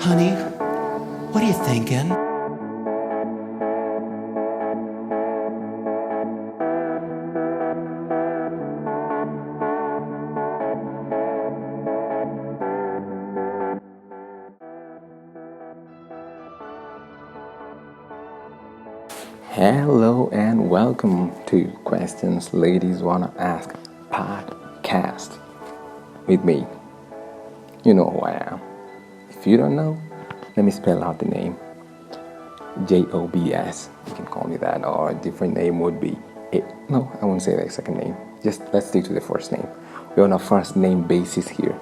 Honey, what are you thinking? Hello and welcome to Questions Ladies Wanna Ask podcast with me. You know who I am. If you don't know, let me spell out the name. Jobs. You can call me that, or a different name would be it. No, I won't say the second name. Just let's stick to the first name. We're on a first name basis here,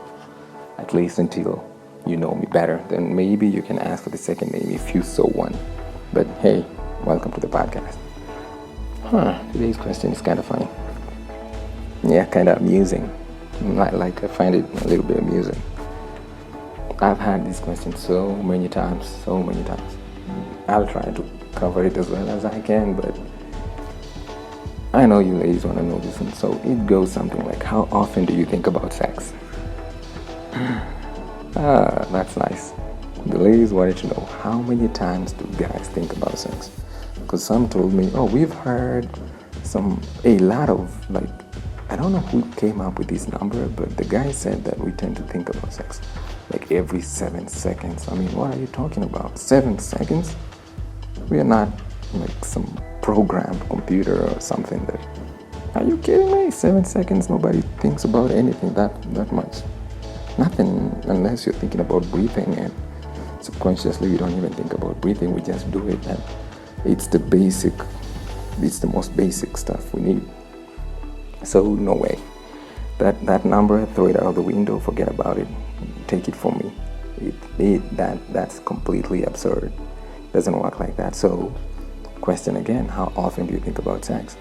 at least until you know me better. Then maybe you can ask for the second name if you so want. But hey, welcome to the podcast. Today's question is kind of funny. Yeah, kind of amusing. I find it a little bit amusing. I've had this question so many times. I'll try to cover it as well as I can, but I know you ladies want to know this one. So it goes something like, how often do you think about sex? That's nice. The ladies wanted to know, how many times do guys think about sex? Because some told me, we've heard a lot of, I don't know who came up with this number, but the guy said that we tend to think about sex like every 7 seconds. I mean, what are you talking about? 7 seconds? We are not like some programmed computer or something that, are you kidding me? 7 seconds, nobody thinks about anything that much. Nothing, unless you're thinking about breathing, and subconsciously we don't even think about breathing, we just do it, and it's the most basic stuff we need. So no way. That number, throw it out of the window, forget about it. Take it from me. That's completely absurd. Doesn't work like that. So, question again, how often do you think about sex?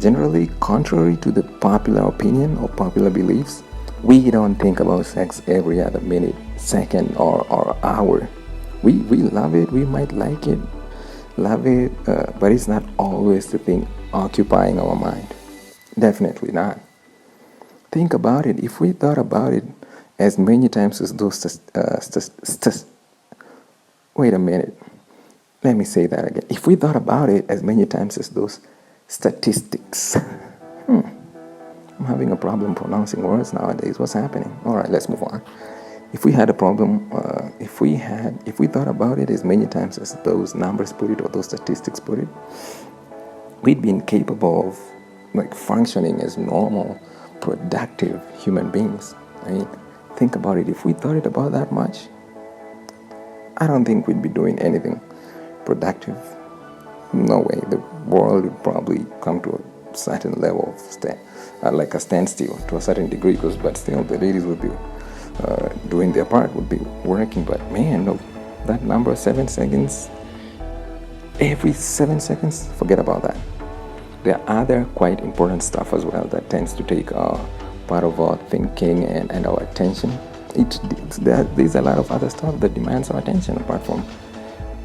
Generally, contrary to the popular opinion or popular beliefs, we don't think about sex every other minute, second, or hour. We love it, we might like it, love it, but it's not always the thing occupying our mind. Definitely not. Think about it. If we thought about it as many times as those wait a minute. Let me say that again. If we thought about it as many times as those statistics. I'm having a problem pronouncing words nowadays. What's happening? All right, let's move on. If we had a problem, if we thought about it as many times as those numbers put it or those statistics put it, we'd be incapable of functioning as normal, productive human beings. Right? Think about it. If we thought it about that much, I don't think we'd be doing anything productive. No way. The world would probably come to a certain level of like a standstill to a certain degree. But still, the ladies would be doing their part, would be working. But man, no, that number 7 seconds. Every 7 seconds, forget about that. There are other quite important stuff as well that tends to take part of our thinking and our attention. There's a lot of other stuff that demands our attention apart from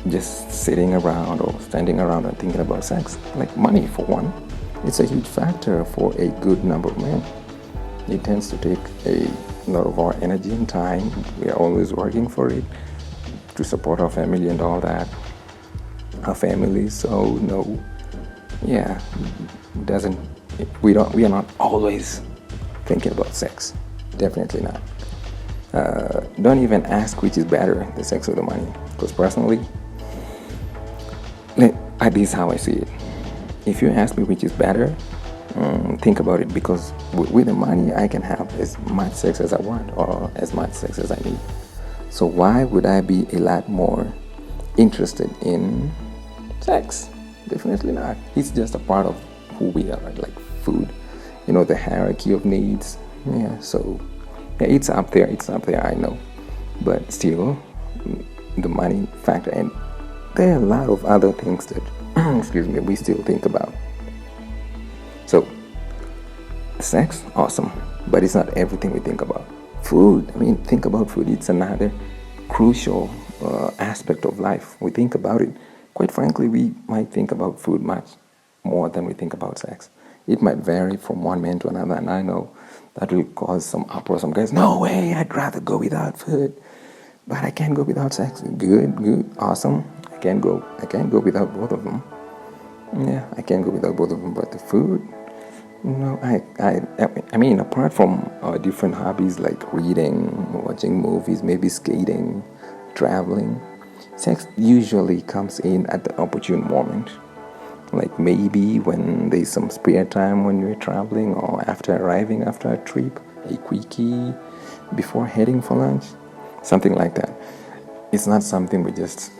just sitting around or standing around and thinking about sex. Like money, for one. It's a huge factor for a good number of men. It tends to take a lot of our energy and time. We are always working for it to support our family and all that. Our families, so no. Yeah, we are not always thinking about sex. Definitely not. Don't even ask which is better, the sex or the money. Because personally, at least how I see it, if you ask me which is better, think about it, because with the money I can have as much sex as I want or as much sex as I need. So why would I be a lot more interested in sex? Definitely not. It's just a part of who we are, like food. The hierarchy of needs. Yeah, so it's up there, I know. But still, the money factor, and there are a lot of other things that, we still think about. So, sex, awesome, but it's not everything we think about. Food, think about food. It's another crucial aspect of life. We think about it. Quite frankly, we might think about food much more than we think about sex. It might vary from one man to another, and I know that will cause some uproar. Some guys, no way, I'd rather go without food. But I can't go without sex. Good, good, awesome. I can't go without both of them. Yeah, I can't go without both of them. But the food, no, I mean, apart from different hobbies like reading, watching movies, maybe skating, traveling, sex usually comes in at the opportune moment. Like maybe when there's some spare time when you're traveling or after arriving after a trip, a quickie before heading for lunch, something like that. It's not something we just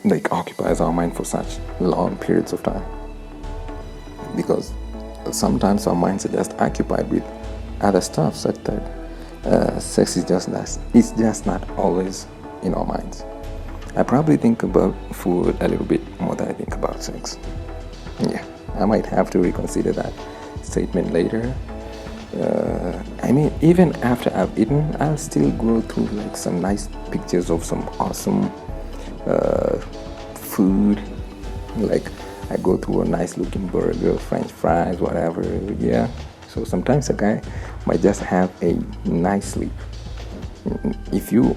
like occupies our mind for such long periods of time because sometimes our minds are just occupied with other stuff such that sex is just less. It's just not always in our minds. I probably think about food a little bit more than I think about sex. Yeah, I might have to reconsider that statement later. I mean, even after I've eaten, I'll still go through like some nice pictures of some awesome food. Like I go through a nice looking burger, French fries, whatever. Yeah. So sometimes a guy might just have a nice sleep. If you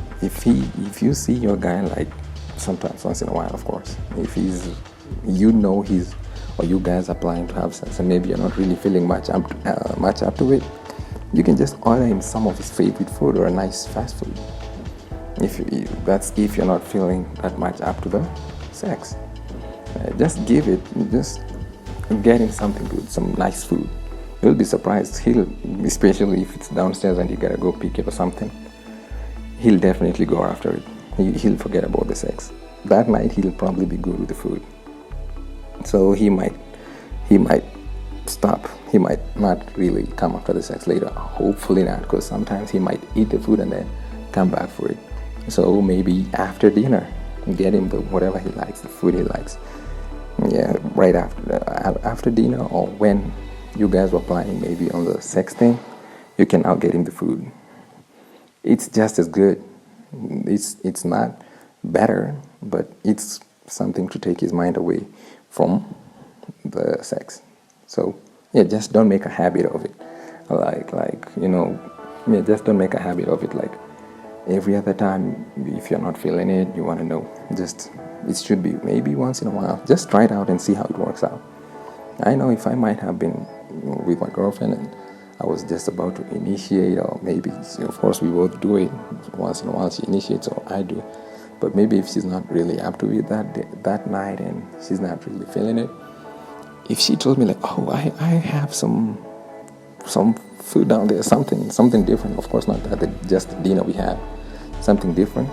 see your guy like sometimes once in a while, of course, if he's or you guys are planning to have sex and maybe you're not really feeling much up to it, you can just order him some of his favorite food or a nice fast food. If you're not feeling that much up to the sex, just get him something good, some nice food. You'll be surprised. Especially if it's downstairs and you gotta go pick it or something, he'll definitely go after it. He'll forget about the sex. That night he'll probably be good with the food. So he might stop. He might not really come after the sex later. Hopefully not, because sometimes he might eat the food and then come back for it. So maybe after dinner, get him whatever he likes, the food he likes. Yeah, right after dinner, or when you guys were planning maybe on the sex thing, you can now get him the food. It's just as good. It's not better, but it's something to take his mind away from the sex. So yeah, just don't make a habit of it. Just don't make a habit of it. Like every other time, if you're not feeling it, you want to know. It should be maybe once in a while. Just try it out and see how it works out. I know if I might have been with my girlfriend and I was just about to initiate, or maybe, of course, we both do it once in a while. She initiates or I do. But maybe if she's not really up to it that night and she's not really feeling it, if she told me like, oh, I have some food down there, something different. Of course, not just the dinner we had, something different.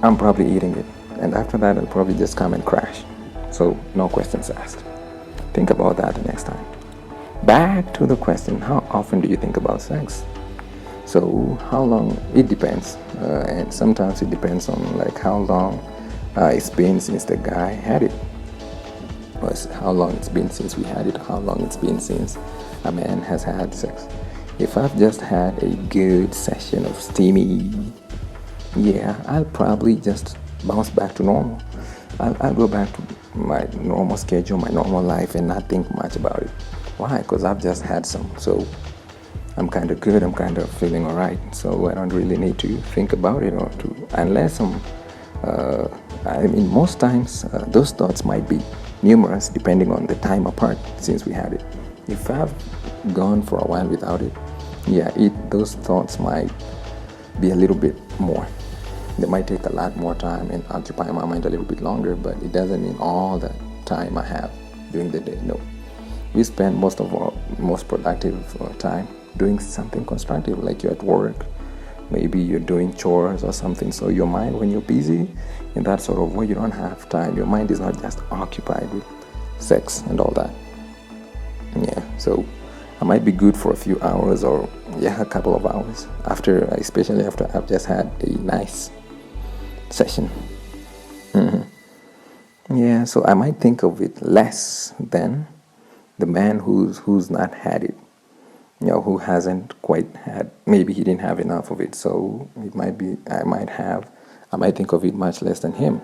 I'm probably eating it, and after that, I'll probably just come and crash. So no questions asked. Think about that the next time. Back to the question: how often do you think about sex? So how long? It depends, and sometimes it depends on like how long it's been since the guy had it, or how long it's been since we had it, or how long it's been since a man has had sex. If I've just had a good session of steamy, yeah, I'll probably just bounce back to normal. I'll go back to my normal schedule, my normal life, and not think much about it. Why? Because I've just had some. So I'm kind of good. I'm kind of feeling all right. So I don't really need to think about it unless most times those thoughts might be numerous depending on the time apart since we had it. If I've gone for a while without it, yeah, those thoughts might be a little bit more. They might take a lot more time and occupy my mind a little bit longer, but it doesn't mean all the time I have during the day. No. We spend most of our most productive time doing something constructive, like you're at work, maybe you're doing chores or something. So your mind, when you're busy in that sort of way, you don't have time. Your mind is not just occupied with sex and all that. Yeah, so I might be good for a few hours or a couple of hours especially after I've just had a nice session. Yeah, so I might think of it less than the man who's not had it, who hasn't quite had, maybe he didn't have enough of it, so it might be, I might think of it much less than him.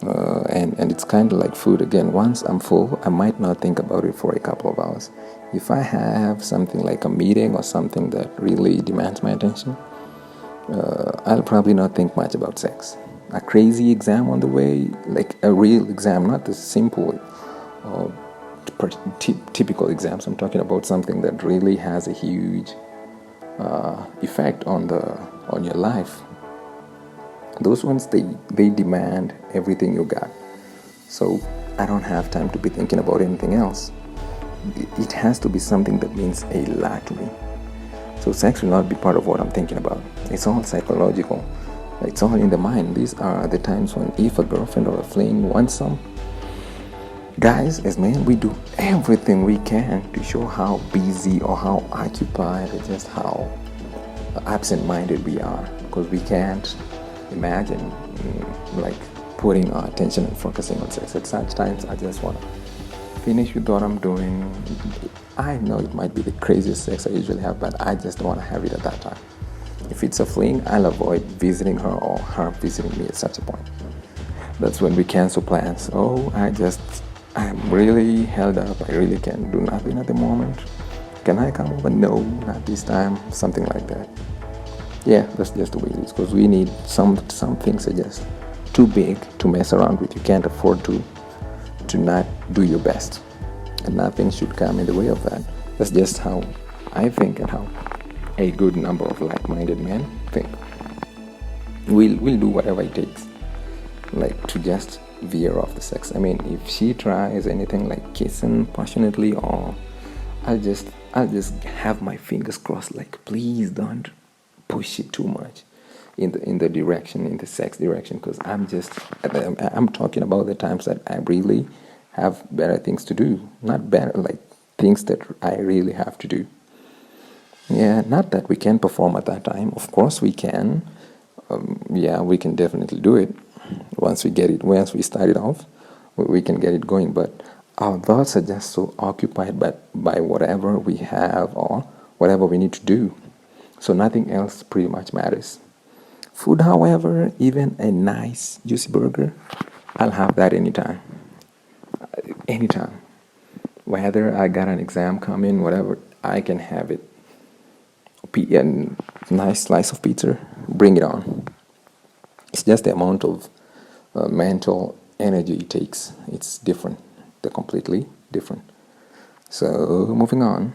And it's kind of like food again. Once I'm full, I might not think about it for a couple of hours. If I have something like a meeting or something that really demands my attention, I'll probably not think much about sex. A crazy exam on the way, like a real exam, not the simple uh, typical exams. I'm talking about something that really has a huge effect on your life. Those ones, they demand everything you got. So I don't have time to be thinking about anything else. It has to be something that means a lot to me. So sex will not be part of what I'm thinking about. It's all psychological. It's all in the mind. These are the times when if a girlfriend or a fling wants some, guys, as men, we do everything we can to show how busy or how occupied or just how absent-minded we are, because we can't imagine like putting our attention and focusing on sex. At such times, I just want to finish with what I'm doing. I know it might be the craziest sex I usually have, but I just don't want to have it at that time. If it's a fling, I'll avoid visiting her or her visiting me at such a point. That's when we cancel plans. Oh, I'm really held up. I really can't do nothing at the moment. Can I come over? No, not this time. Something like that. Yeah, that's just the way it is. Because we need some things are just too big to mess around with. You can't afford to not do your best, and nothing should come in the way of that. That's just how I think and how a good number of like-minded men think. We'll do whatever it takes, like to just veer off the sex. I mean, if she tries anything like kissing passionately, or I'll just have my fingers crossed, like please don't push it too much in the sex direction, because I'm talking about the times that I really have better things to do, not better like things that I really have to do. Yeah, not that we can perform at that time. Of course we can. Yeah, we can definitely do it. Once we start it off, we can get it going. But our thoughts are just so occupied by whatever we have or whatever we need to do. So nothing else pretty much matters. Food, however, even a nice juicy burger, I'll have that anytime. Anytime. Whether I got an exam coming, whatever, I can have it. A nice slice of pizza, bring it on. It's just the amount of mental energy it takes. It's different. They're completely different. So moving on.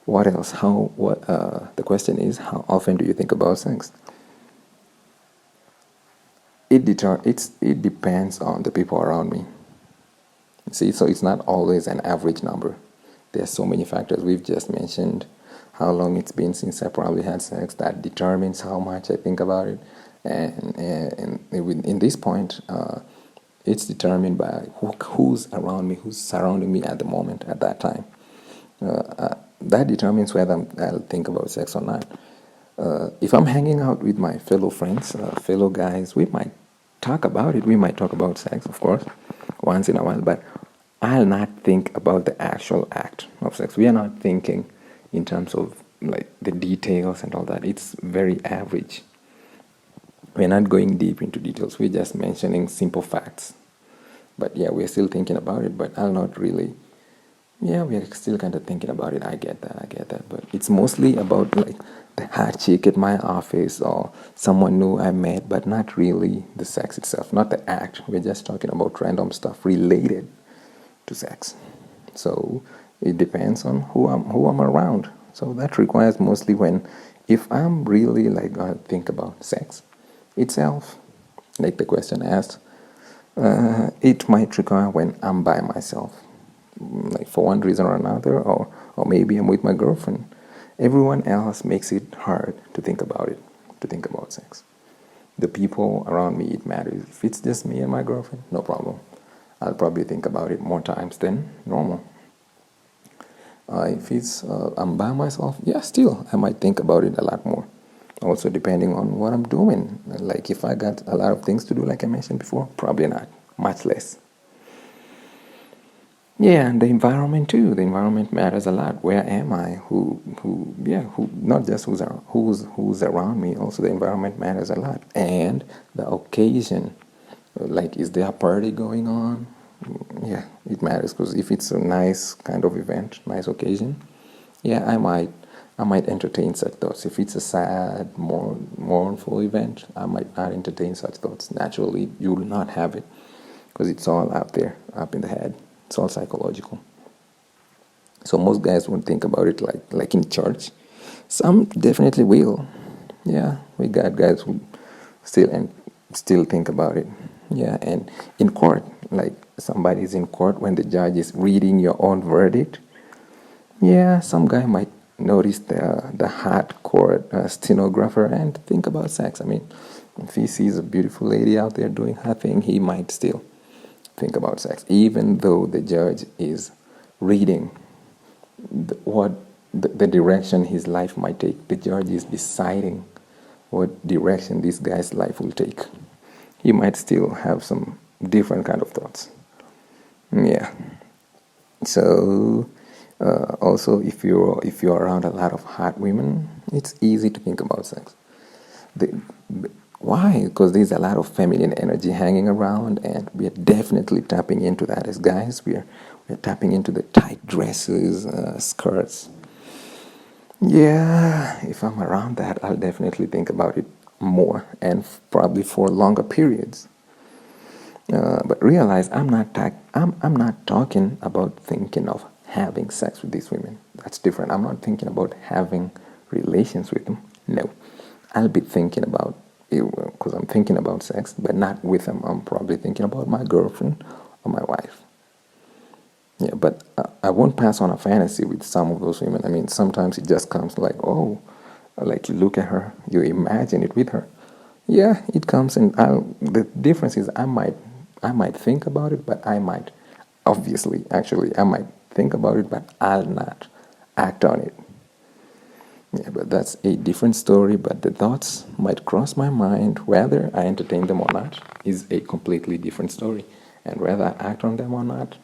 What else? The question is, how often do you think about sex? It depends on the people around me. See, so it's not always an average number. There's so many factors. We've just mentioned how long it's been since I probably had sex. That determines how much I think about it. And in this point, it's determined by who's around me, who's surrounding me at the moment, at that time. That determines whether I'll think about sex or not. If I'm hanging out with my fellow friends, fellow guys, we might talk about it. We might talk about sex, of course, once in a while, but I'll not think about the actual act of sex. We are not thinking in terms of like the details and all that. It's very average. We're not going deep into details. We're just mentioning simple facts. But yeah, we're still thinking about it, but I'll not really. Yeah, we're still kind of thinking about it. I get that. But it's mostly about like the hot chick at my office or someone new I met, but not really the sex itself, not the act. We're just talking about random stuff related to sex. So it depends on who I'm around. So that requires mostly if I'm really like gonna think about sex itself, like the question asked, it might require when I'm by myself, like for one reason or another, or maybe I'm with my girlfriend. Everyone else makes it hard to think about sex. The people around me, it matters. If it's just me and my girlfriend, no problem. I'll probably think about it more times than normal. If it's I'm by myself, yeah, still I might think about it a lot more. Also depending on what I'm doing. Like if I got a lot of things to do, like I mentioned before, probably not, much less. Yeah, and the environment too. The environment matters a lot. Where am I? Who? Not just who's around me. Also, the environment matters a lot, and the occasion. Like, is there a party going on? Yeah, it matters because if it's a nice kind of event, nice occasion, yeah, I I might entertain such thoughts. If it's a sad, mournful event, I might not entertain such thoughts. Naturally, you will not have it because it's all out there, up in the head. It's all psychological. So most guys won't think about it like in church. Some definitely will. Yeah, we got guys who still think about it. Yeah, and in court, like somebody's in court when the judge is reading your own verdict. Yeah, some guy might notice the hardcore stenographer and think about sex. I mean, if he sees a beautiful lady out there doing her thing, he might still think about sex, even though the judge is reading the direction his life might take. The judge is deciding what direction this guy's life will take. He might still have some different kind of thoughts. Yeah. So also, if you're around a lot of hot women, it's easy to think about sex. Why? Because there's a lot of feminine energy hanging around, and we're definitely tapping into that as guys. We're tapping into the tight dresses, skirts. Yeah, if I'm around that, I'll definitely think about it more and probably for longer periods. But realize I'm not talking about thinking of having sex with these women. That's different. I'm not thinking about having relations with them. No, I'll be thinking about it because I'm thinking about sex, but not with them. I'm probably thinking about my girlfriend or my wife. Yeah, but I won't pass on a fantasy with some of those women. I mean, sometimes it just comes like, oh, like you look at her, you imagine it with her. Yeah, it comes, and the difference is I might think about it, but I might think about it, but I'll not act on it. Yeah, but that's a different story. But the thoughts might cross my mind, whether I entertain them or not, is a completely different story, and whether I act on them or not,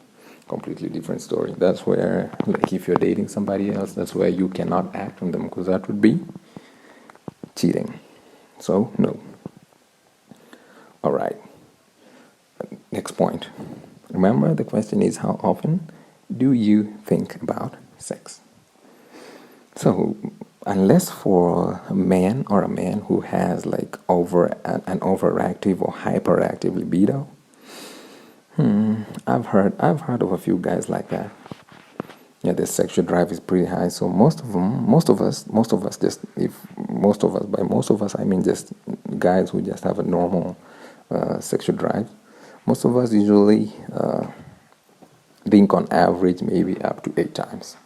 completely different story. That's where, like, if you're dating somebody else, that's where you cannot act on them because that would be cheating. So no. All right. Next point. Remember, the question is, how often do you think about sex? So, unless for a man who has like an overactive or hyperactive libido, I've heard of a few guys like that. Yeah, their sexual drive is pretty high. So by most of us, I mean just guys who just have a normal sexual drive. Most of us usually think on average maybe up to 8 times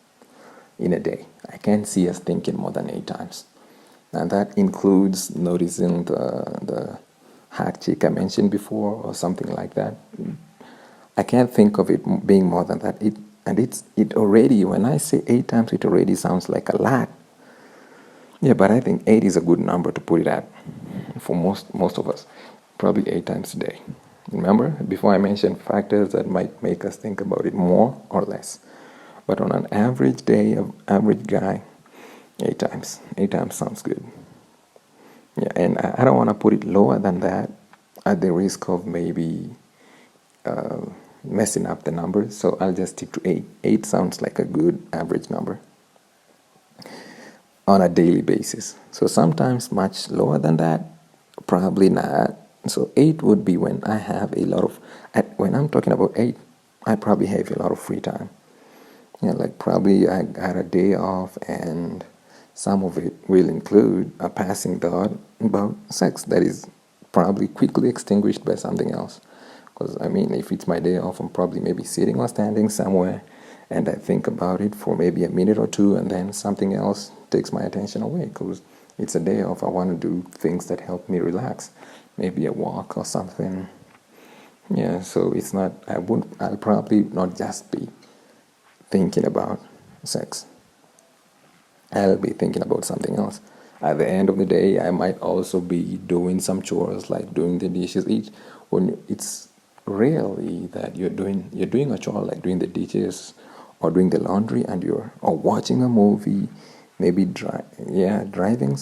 in a day. I can't see us thinking more than 8 times. And that includes noticing the hot chick I mentioned before or something like that. I can't think of it being more than that. It already, when I say 8 times, it already sounds like a lot. Yeah, but I think 8 is a good number to put it at for most of us. Probably 8 times a day. Remember, before I mentioned factors that might make us think about it more or less. But on an average day, of average guy, 8 times. 8 times sounds good. Yeah, and I don't want to put it lower than that at the risk of maybe messing up the numbers. So I'll just stick to 8. 8 sounds like a good average number on a daily basis. So sometimes much lower than that, probably not. So 8 would be when I have a lot of, when I'm talking about 8, I probably have a lot of free time. Yeah, like probably I got a day off, and some of it will include a passing thought about sex that is probably quickly extinguished by something else. Because, I mean, if it's my day off, I'm probably maybe sitting or standing somewhere, and I think about it for maybe a minute or two, and then something else takes my attention away. Because it's a day off, I want to do things that help me relax. Maybe a walk or something. Yeah, so it's not, I'll probably not just be thinking about sex. I'll be thinking about something else. At the end of the day, I might also be doing some chores like doing the dishes. It's rarely that you're doing a chore like doing the dishes or doing the laundry, and or watching a movie, maybe driving,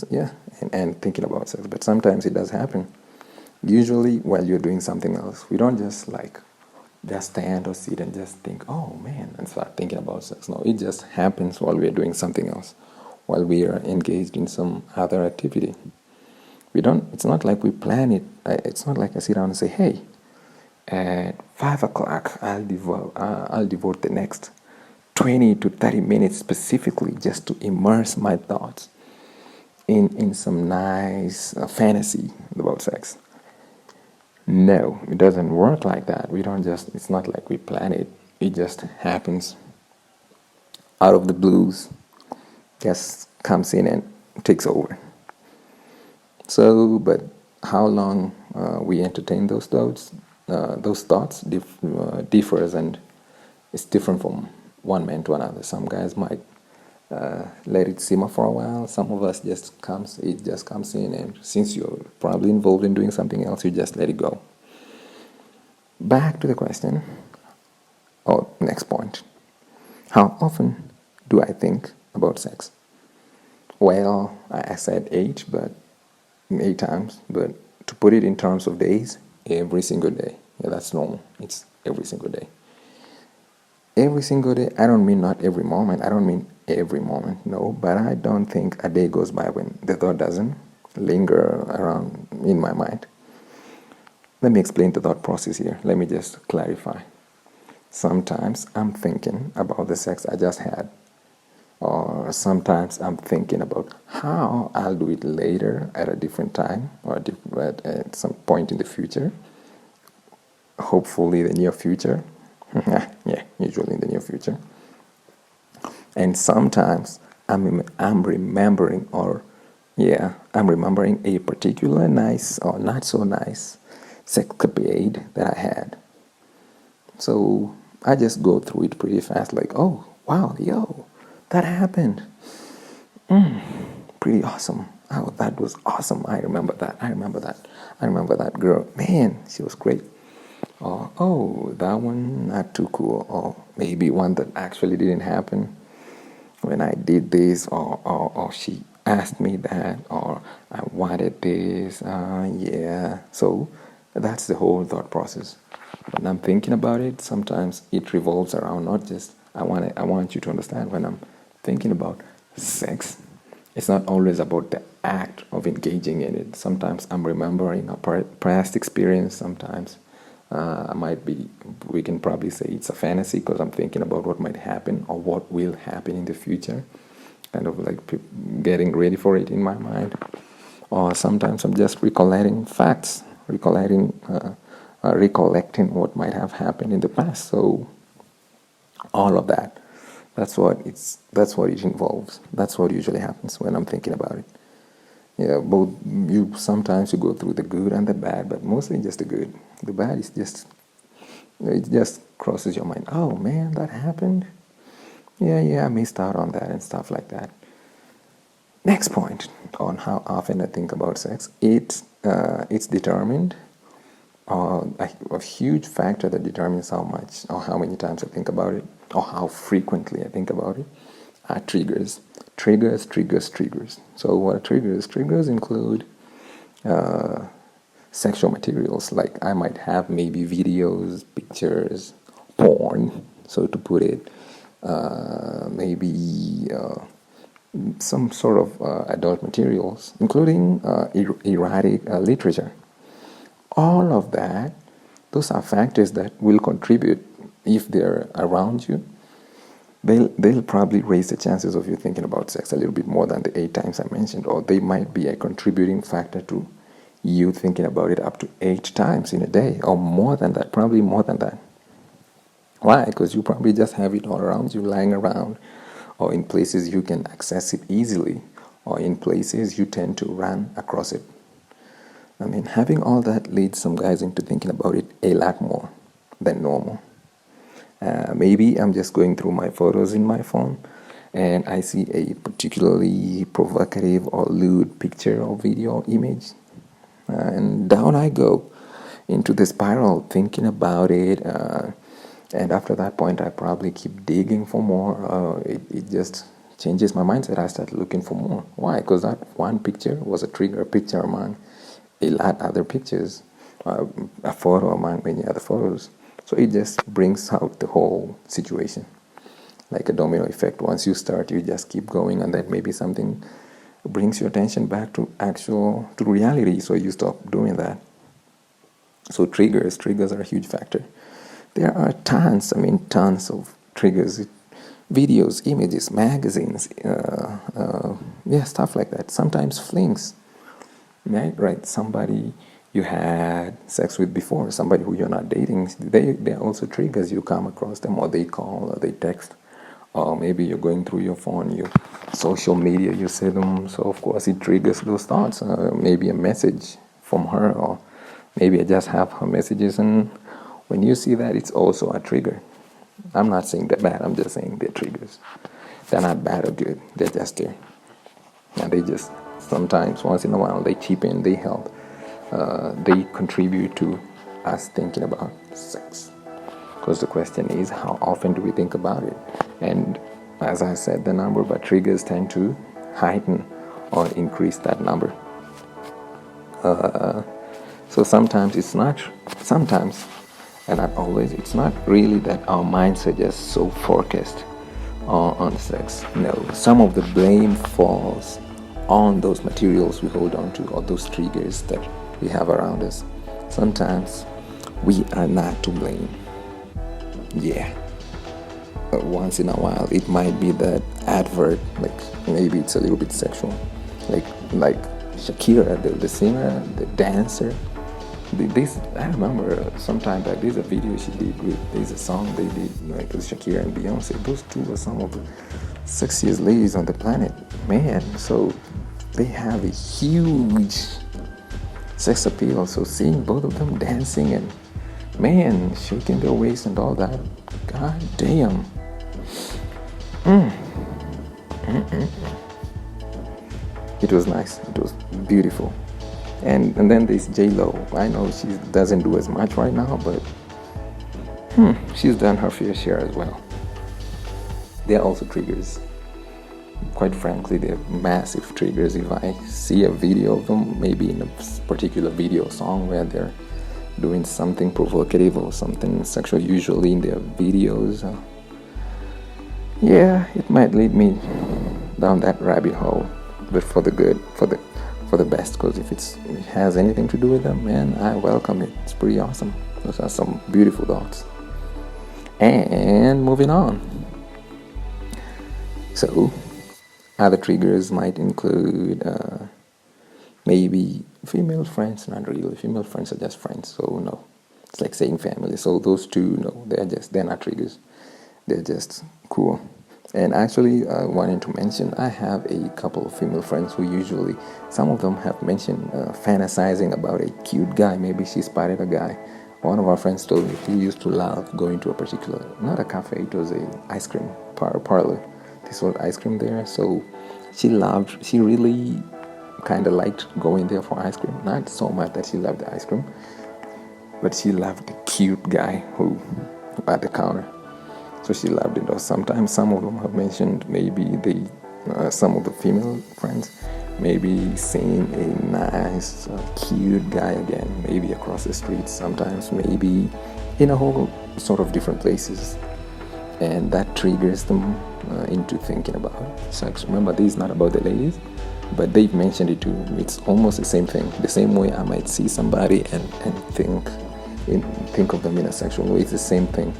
and thinking about sex. But sometimes it does happen. Usually while you're doing something else. We don't just stand or sit and just think, oh man, and start thinking about sex. No, it just happens while we're doing something else. while we are engaged in some other activity. It's not like we plan it. It's not like I sit down and say, hey, at 5 o'clock, I'll devote the next 20 to 30 minutes specifically just to immerse my thoughts in some nice fantasy about sex. No, it doesn't work like that. It's not like we plan it. It just happens out of the blues, just comes in and takes over. So, but how long we entertain those thoughts differs, and it's different from one man to another. Some guys might let it simmer for a while. Some of us it just comes in, and since you're probably involved in doing something else, you just let it go. Back to the question, or next point. How often do I think about sex? Well, I said 8 times, but to put it in terms of days, every single day. Yeah, that's normal. It's every single day. Every single day, I don't mean not every moment. I don't mean every moment, no, but I don't think a day goes by when the thought doesn't linger around in my mind. Let me explain the thought process here. Let me just clarify. Sometimes I'm thinking about the sex I just had, or sometimes I'm thinking about how I'll do it later at a different time or at some point in the future, hopefully the near future. Yeah, usually in the near future. And sometimes I'm remembering a particular nice or not so nice sexcapade that I had. So I just go through it pretty fast, like, oh, wow, yo, that happened. Pretty awesome. Oh, that was awesome. I remember that. I remember that girl. Man, she was great. Or, oh, that one, not too cool. Or maybe one that actually didn't happen when I did this, or she asked me that, or I wanted this. Yeah. So that's the whole thought process. When I'm thinking about it, sometimes it revolves around not just, I want you to understand, when I'm thinking about sex, it's not always about the act of engaging in it. Sometimes I'm remembering a past experience. Sometimes we can probably say it's a fantasy because I'm thinking about what might happen or what will happen in the future, kind of like getting ready for it in my mind. Or sometimes I'm just recollecting facts, recollecting what might have happened in the past. So all of that, that's what it involves. That's what usually happens when I'm thinking about it. Yeah, sometimes you go through the good and the bad, but mostly just the good. The bad is it just crosses your mind. Oh man, that happened. Yeah, I missed out on that and stuff like that. Next point on how often I think about sex. It's determined. A huge factor that determines how much or how many times I think about it, or how frequently I think about it, are triggers. Triggers. So what are triggers? Triggers include sexual materials. Like I might have maybe videos, pictures, porn, so to put it, maybe some sort of adult materials, including erotic literature. All of that, those are factors that will contribute. If they're around you, they'll probably raise the chances of you thinking about sex a little bit more than the 8 times I mentioned, or they might be a contributing factor to you thinking about it up to 8 times in a day, or more than that, probably more than that. Why? Because you probably just have it all around you, lying around, or in places you can access it easily, or in places you tend to run across it. I mean, having all that leads some guys into thinking about it a lot more than normal. Maybe I'm just going through my photos in my phone and I see a particularly provocative or lewd picture or video or image, and down I go into the spiral thinking about it, and after that point I probably keep digging for more. It just changes my mindset. I start looking for more. Why? Because that one picture was a trigger picture among a lot other pictures, a photo among many other photos. So it just brings out the whole situation. like a domino effect. Once you start, you just keep going, and then maybe something brings your attention back to reality, so you stop doing that. So triggers are a huge factor. There are tons of triggers, videos, images, magazines, stuff like that. Sometimes flings, right? Somebody you had sex with before, somebody who you're not dating, they are also triggers. You come across them, or they call, or they text, or maybe you're going through your phone, your social media, you see them, so of course it triggers those thoughts. Maybe a message from her, or maybe I just have her messages, and when you see that, it's also a trigger. I'm not saying they're bad, I'm just saying they're triggers. They're not bad or good, they're just there. And they just, sometimes, once in a while, they chip in, they help. They contribute to us thinking about sex. Because the question is, how often do we think about it? And as I said, the number, but triggers tend to heighten or increase that number. So sometimes, and not always, it's not really that our minds are just so focused on sex. No, some of the blame falls on those materials we hold on to, or those triggers that we have around us. Sometimes we are not to blame. Yeah. But once in a while, it might be that advert, like maybe it's a little bit sexual, like Shakira, the singer, the dancer. I remember sometime back, there's a video she did there's a song they did, like with Shakira and Beyonce. Those two were some of the sexiest ladies on the planet, man. So they have a huge sex appeal. So seeing both of them dancing and, man, shaking their waist and all that, god damn. It was nice. It was beautiful. And then there's J-Lo. I know she doesn't do as much right now, but she's done her fair share as well. They're also triggers. Quite frankly, they're massive triggers. If I see a video of them, maybe in a particular video song where they're doing something provocative or something sexual, usually in their videos, it might lead me down that rabbit hole, but for the good, for the best, because if it has anything to do with them, man, I welcome it. It's pretty awesome. Those are some beautiful thoughts. And moving on. So, other triggers might include maybe female friends. Not really. Female friends are just friends, so no. It's like saying family. So those two, no, they're not triggers. They're just cool. And actually, wanting to mention, I have a couple of female friends who usually, some of them have mentioned fantasizing about a cute guy. Maybe she spotted a guy. One of our friends told me he used to love going to a particular, not a cafe, it was a ice cream parlor. They sold ice cream there. So she really kind of liked going there for ice cream. Not so much that she loved the ice cream, but she loved the cute guy who at the counter. So she loved it. Or sometimes some of them have mentioned maybe some of the female friends maybe seeing a nice, cute guy again, maybe across the street, sometimes maybe in a whole sort of different places. And that triggers them into thinking about sex. Remember, this is not about the ladies, but they've mentioned it too. It's almost the same thing. The same way I might see somebody and think of them in a sexual way, it's the same thing.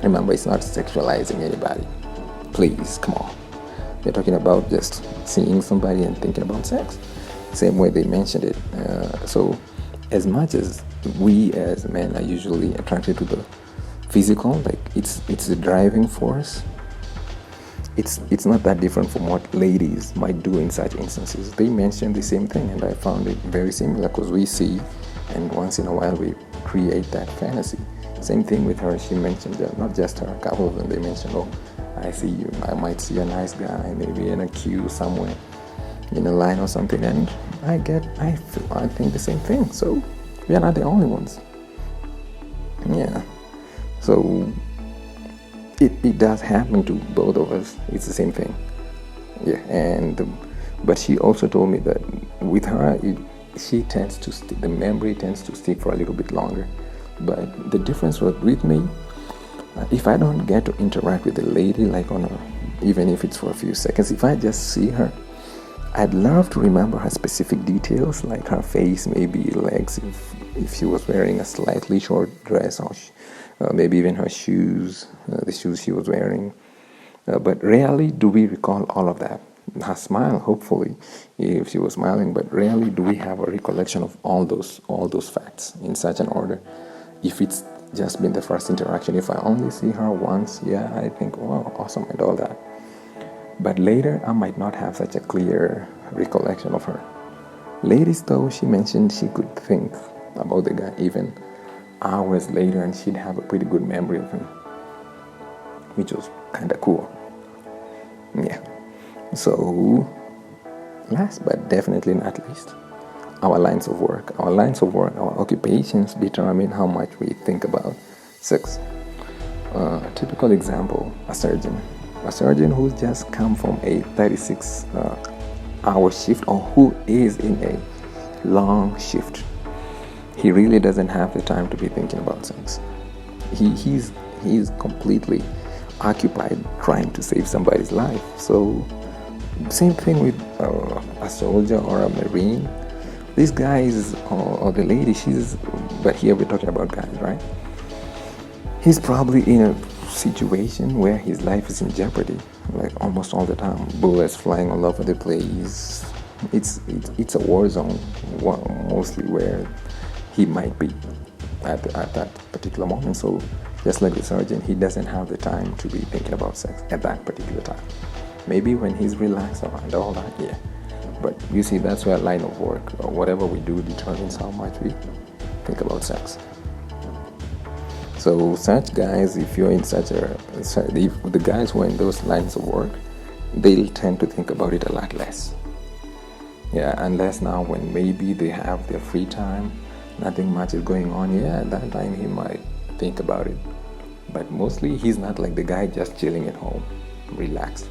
Remember, it's not sexualizing anybody. Please, come on. We're talking about just seeing somebody and thinking about sex. Same way they mentioned it. So as much as we as men are usually attracted to the physical, like it's the driving force, it's not that different from what ladies might do in such instances. They mentioned the same thing, and I found it very similar, because we see, and once in a while we create that fantasy. Same thing with her. She mentioned that, not just her, a couple of them, they mentioned, I might see a nice guy maybe in a queue somewhere in a line or something, and I think the same thing. So we are not the only ones. Yeah. So it does happen to both of us. It's the same thing. Yeah. But she also told me that with her, the memory tends to stick for a little bit longer. But the difference was with me, If I don't get to interact with the lady, like even if it's for a few seconds, if I just see her, I'd love to remember her specific details, like her face, maybe legs, if she was wearing a slightly short dress, or maybe even her shoes, the shoes she was wearing. But rarely do we recall all of that. Her smile, hopefully, if she was smiling, but rarely do we have a recollection of all those facts in such an order. If it's just been the first interaction, if I only see her once, yeah, I think, wow, awesome, and all that. But later, I might not have such a clear recollection of her. Ladies, though, she mentioned she could think about the guy even hours later, and she'd have a pretty good memory of him, which was kind of cool. Yeah. So, last but definitely not least, our lines of work. Our lines of work, our occupations determine how much we think about sex. A typical example, a surgeon. A surgeon who's just come from a 36-hour shift, or who is in a long shift. He really doesn't have the time to be thinking about sex. He's completely occupied trying to save somebody's life. So, same thing with a soldier or a marine. These guys, or the lady, but here we're talking about guys, right? He's probably in a situation where his life is in jeopardy, like almost all the time. Bullets flying all over the place. It's a war zone, mostly where he might be at that particular moment. So, just like the surgeon, he doesn't have the time to be thinking about sex at that particular time. Maybe when he's relaxed and all that, yeah. But you see, that's where line of work, or whatever we do, determines how much we think about sex. So such guys, if you're in if the guys who are in those lines of work, they'll tend to think about it a lot less. Yeah, unless now when maybe they have their free time, nothing much is going on, yeah, at that time he might think about it. But mostly he's not like the guy just chilling at home, relaxed.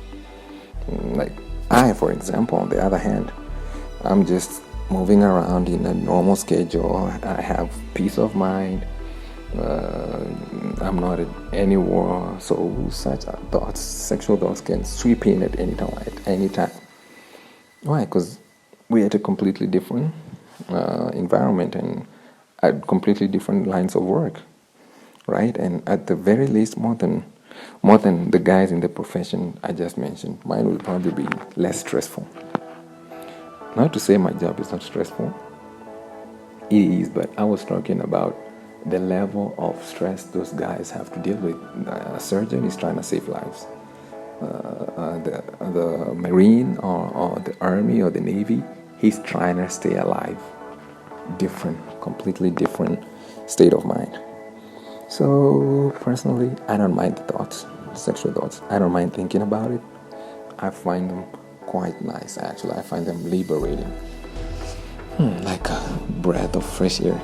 Like I, for example, on the other hand, I'm just moving around in a normal schedule. I have peace of mind. I'm not at any war, so such thoughts, sexual thoughts, can sweep in at any time. Why? Because we're at a completely different environment and at completely different lines of work, right? And at the very least, more than the guys in the profession I just mentioned, mine will probably be less stressful. Not to say my job is not stressful. It is, but I was talking about the level of stress those guys have to deal with. A surgeon is trying to save lives. The Marine or the Army or the Navy, he's trying to stay alive. Completely different state of mind. So personally, I don't mind the thoughts, sexual thoughts. I don't mind thinking about it. I find them quite nice, actually. I find them liberating. Like a breath of fresh air.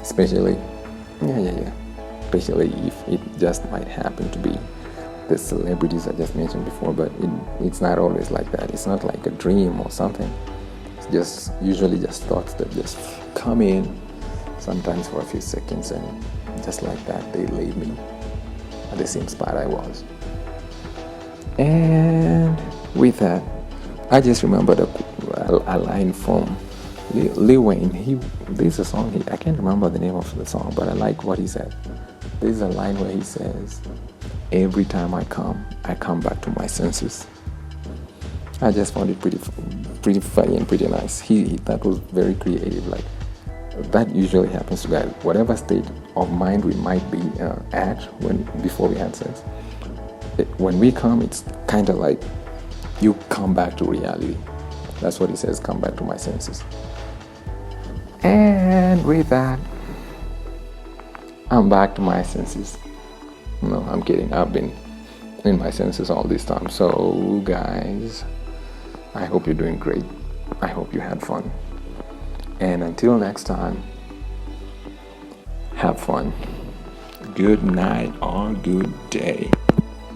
Especially if it just might happen to be the celebrities I just mentioned before, but it's not always like that. It's not like a dream or something. It's just usually just thoughts that just come in, sometimes for a few seconds, and just like that, they leave me at the same spot I was. And with that, I just remembered a line from Lil Wayne. There's a song, I can't remember the name of the song, but I like what he said. There's a line where he says, "Every time I come back to my senses." I just found it pretty funny and pretty nice. That was very creative. Like, that usually happens to guys. Whatever state of mind we might be at before we had sex, when we come, it's kind of like you come back to reality. That's what he says, come back to my senses. And with that, I'm back to my senses. No, I'm kidding. I've been in my senses all this time. So, guys, I hope you're doing great. I hope you had fun. And until next time, have fun. Good night or good day.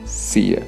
See ya.